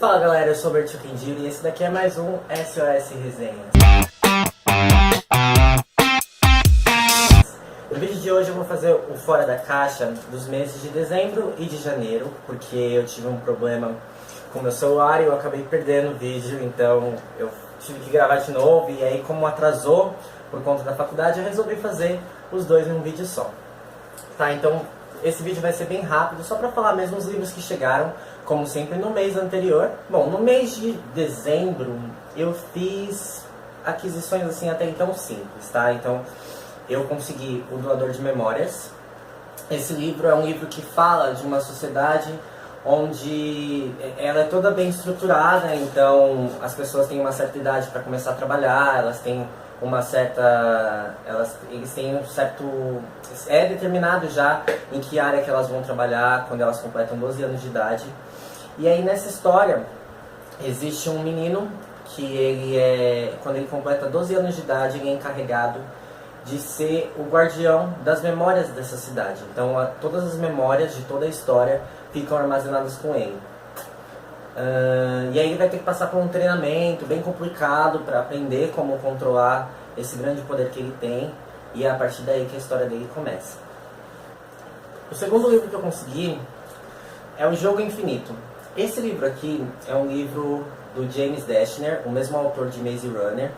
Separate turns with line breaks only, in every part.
Fala galera, eu sou o Bertio Quindiro e esse daqui é mais um SOS Resenhas. No vídeo de hoje eu vou fazer o fora da caixa dos meses de dezembro e de janeiro, porque eu tive um problema com meu celular e eu acabei perdendo o vídeo, então eu tive que gravar de novo e aí como atrasou por conta da faculdade eu resolvi fazer os dois em um vídeo só. Tá, então esse vídeo vai ser bem rápido, só pra falar mesmo os livros que chegaram, como sempre no mês anterior. Bom, no mês de dezembro eu fiz aquisições assim até então simples, tá? Então eu consegui O Doador de Memórias. Esse livro é um livro que fala de uma sociedade onde ela é toda bem estruturada, então as pessoas têm uma certa idade para começar a trabalhar, elas têm uma certa... eles têm um certo... é determinado já em que área que elas vão trabalhar quando elas completam 12 anos de idade. E aí nessa história existe um menino que ele é... quando ele completa 12 anos de idade, ele é encarregado de ser o guardião das memórias dessa cidade. Então todas as memórias de toda a história ficam armazenadas com ele. E aí ele vai ter que passar por um treinamento bem complicado para aprender como controlar esse grande poder que ele tem, e é a partir daí que a história dele começa. O segundo livro que eu consegui é O Jogo Infinito. Esse livro aqui é um livro do James Dashner, o mesmo autor de Maze Runner,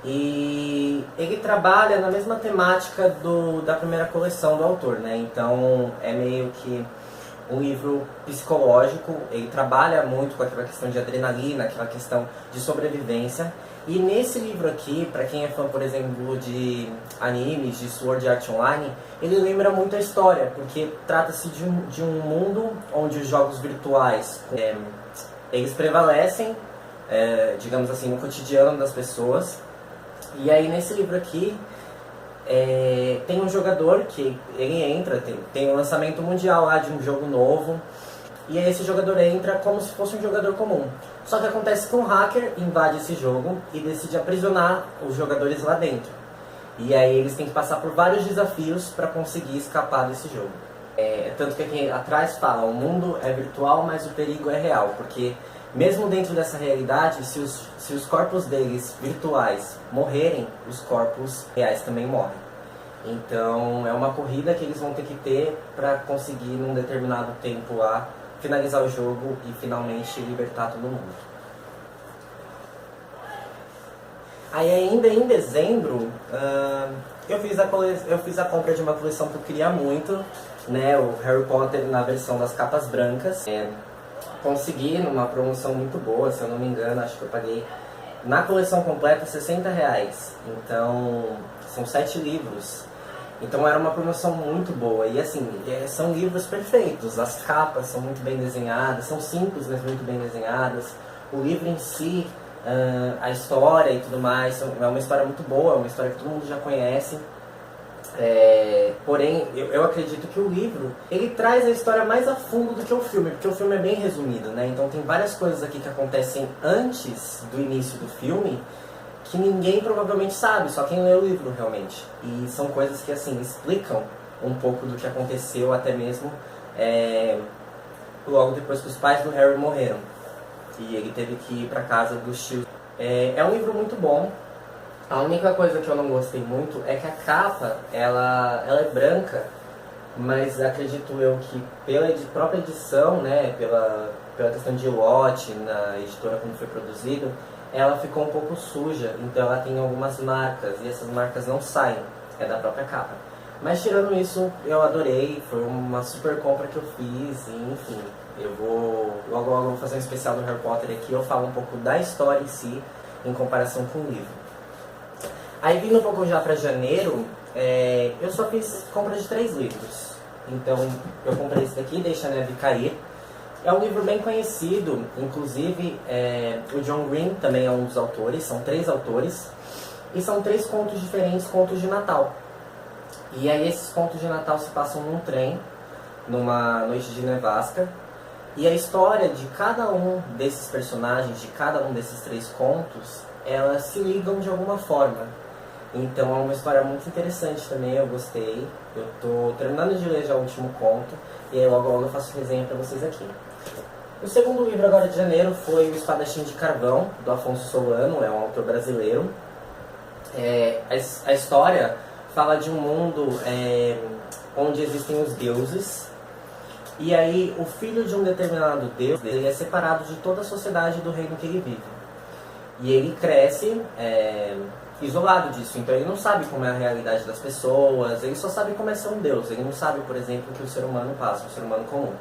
e ele trabalha na mesma temática da primeira coleção do autor, né? Então é meio que um livro psicológico, ele trabalha muito com aquela questão de adrenalina, aquela questão de sobrevivência. E nesse livro aqui, para quem é fã, por exemplo, de animes, de Sword Art Online, ele lembra muito a história, porque trata-se de um mundo onde os jogos virtuais eles prevalecem, digamos assim, no cotidiano das pessoas. E aí nesse livro aqui, tem um jogador que ele entra, tem um lançamento mundial lá de um jogo novo, e aí esse jogador entra como se fosse um jogador comum. Só que acontece que um hacker invade esse jogo e decide aprisionar os jogadores lá dentro. E aí eles têm que passar por vários desafios para conseguir escapar desse jogo. Tanto que aqui atrás fala, o mundo é virtual, mas o perigo é real, porque mesmo dentro dessa realidade, se os corpos deles virtuais morrerem, os corpos reais também morrem. Então é uma corrida que eles vão ter que ter para conseguir, num determinado tempo lá, finalizar o jogo e finalmente libertar todo mundo. Aí ainda em dezembro, eu fiz a compra de uma coleção que eu queria muito, né, o Harry Potter na versão das capas brancas. Consegui numa promoção muito boa, se eu não me engano, acho que eu paguei na coleção completa R$60. Então são 7 livros. Então era uma promoção muito boa. E assim, são livros perfeitos. As capas são muito bem desenhadas, são simples, mas muito bem desenhadas. O livro em si, a história e tudo mais, é uma história muito boa, é uma história que todo mundo já conhece. Porém, eu acredito que o livro, ele traz a história mais a fundo do que o filme, porque o filme é bem resumido, né? Então tem várias coisas aqui que acontecem antes do início do filme que ninguém provavelmente sabe, só quem lê o livro realmente. E são coisas que, assim, explicam um pouco do que aconteceu até mesmo logo depois que os pais do Harry morreram. E ele teve que ir pra casa dos tios. É um livro muito bom. A única coisa que eu não gostei muito é que a capa, ela é branca, mas acredito eu que pela própria edição, né, pela questão de lote na editora quando foi produzido, ela ficou um pouco suja, então ela tem algumas marcas, e essas marcas não saem, é da própria capa. Mas tirando isso, eu adorei, foi uma super compra que eu fiz, e enfim, logo vou fazer um especial do Harry Potter aqui, eu falo um pouco da história em si, em comparação com o livro. Aí vindo um pouco já para janeiro, eu só fiz compra de 3 livros. Então eu comprei esse daqui, Deixa a Neve Cair. É um livro bem conhecido, inclusive o John Green também é um dos autores, são 3 autores. E são 3 contos diferentes, contos de Natal. E aí esses contos de Natal se passam num trem, numa noite de nevasca. E a história de cada um desses personagens, de cada um desses 3 contos, elas se ligam de alguma forma. Então é uma história muito interessante também, eu gostei. Eu tô terminando de ler já o último conto, e aí logo eu faço resenha pra vocês aqui. O segundo livro agora de janeiro foi O Espadachim de Carvão, do Afonso Solano, é um autor brasileiro. A história fala de um mundo onde existem os deuses, e aí o filho de um determinado deus ele é separado de toda a sociedade do reino que ele vive. E ele cresce isolado disso, então ele não sabe como é a realidade das pessoas, ele só sabe como é ser um deus, ele não sabe, por exemplo, o que o ser humano passa, o ser humano comum.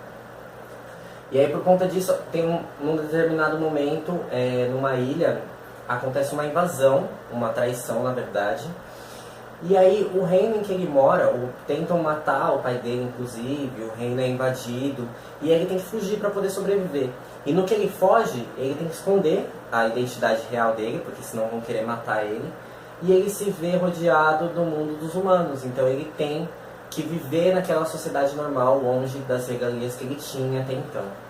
E aí, por conta disso, num determinado momento, numa ilha, acontece uma invasão, uma traição, na verdade. E aí, o reino em que ele mora, tentam matar o pai dele, inclusive, o reino é invadido, e ele tem que fugir para poder sobreviver. E no que ele foge, ele tem que esconder a identidade real dele, porque senão vão querer matar ele. E ele se vê rodeado do mundo dos humanos, então ele tem que viver naquela sociedade normal, longe das regalias que ele tinha até então.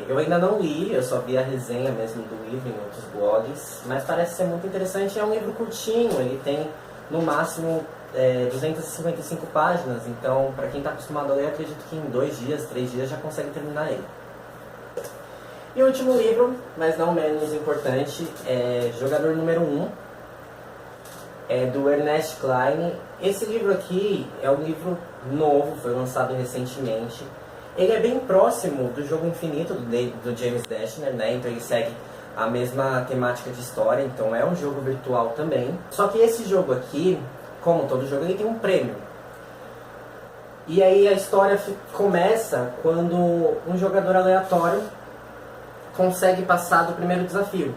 Eu ainda não li, eu só vi a resenha mesmo do livro em outros blogs, mas parece ser muito interessante. É um livro curtinho, ele tem no máximo 255 páginas, então para quem está acostumado a ler, acredito que em 2 dias, 3 dias já consegue terminar ele. E o último livro, mas não menos importante, é Jogador Número 1, do Ernest Cline. Esse livro aqui é um livro novo, foi lançado recentemente. Ele é bem próximo do Jogo Infinito, do James Dashner, né? Então ele segue a mesma temática de história, então é um jogo virtual também. Só que esse jogo aqui, como todo jogo, ele tem um prêmio. E aí a história começa quando um jogador aleatório consegue passar do primeiro desafio.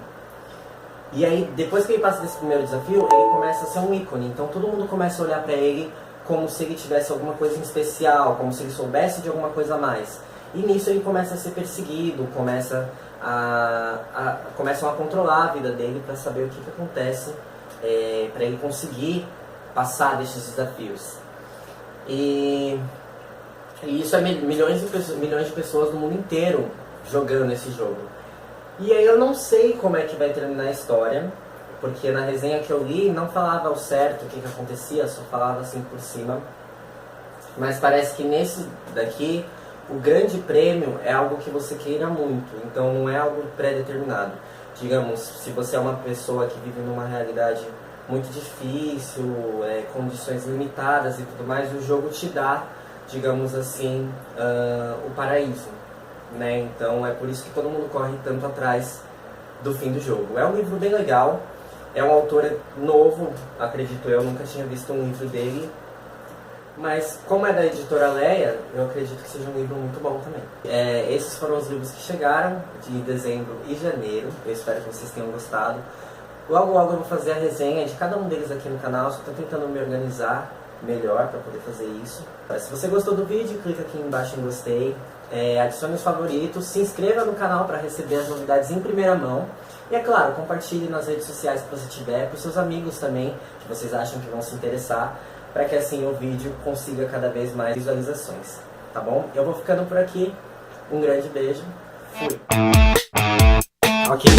E aí, depois que ele passa desse primeiro desafio, ele começa a ser um ícone. Então todo mundo começa a olhar pra ele como se ele tivesse alguma coisa em especial, como se ele soubesse de alguma coisa a mais. E nisso ele começa a ser perseguido, começam a controlar a vida dele para saber o que acontece, para ele conseguir passar desses desafios. E isso é milhões de pessoas no mundo inteiro jogando esse jogo. E aí eu não sei como é que vai terminar a história, porque na resenha que eu li não falava ao certo o que acontecia, só falava assim por cima. Mas parece que nesse daqui, o grande prêmio é algo que você queira muito, então não é algo pré-determinado. Digamos, se você é uma pessoa que vive numa realidade muito difícil, condições limitadas e tudo mais, o jogo te dá, digamos assim, o paraíso, né? Então é por isso que todo mundo corre tanto atrás do fim do jogo. É um livro bem legal. É um autor novo, acredito eu, nunca tinha visto um livro dele. Mas como é da editora Leia, eu acredito que seja um livro muito bom também. Esses foram os livros que chegaram de dezembro e janeiro. Eu espero que vocês tenham gostado. Logo logo eu vou fazer a resenha de cada um deles aqui no canal. Só estou tentando me organizar melhor para poder fazer isso. Se você gostou do vídeo, clica aqui embaixo em gostei. Adicione os favoritos, se inscreva no canal para receber as novidades em primeira mão. E é claro, compartilhe nas redes sociais que você tiver, para os seus amigos também, que vocês acham que vão se interessar, para que assim o vídeo consiga cada vez mais visualizações, tá bom? Eu vou ficando por aqui, um grande beijo, fui! Ok,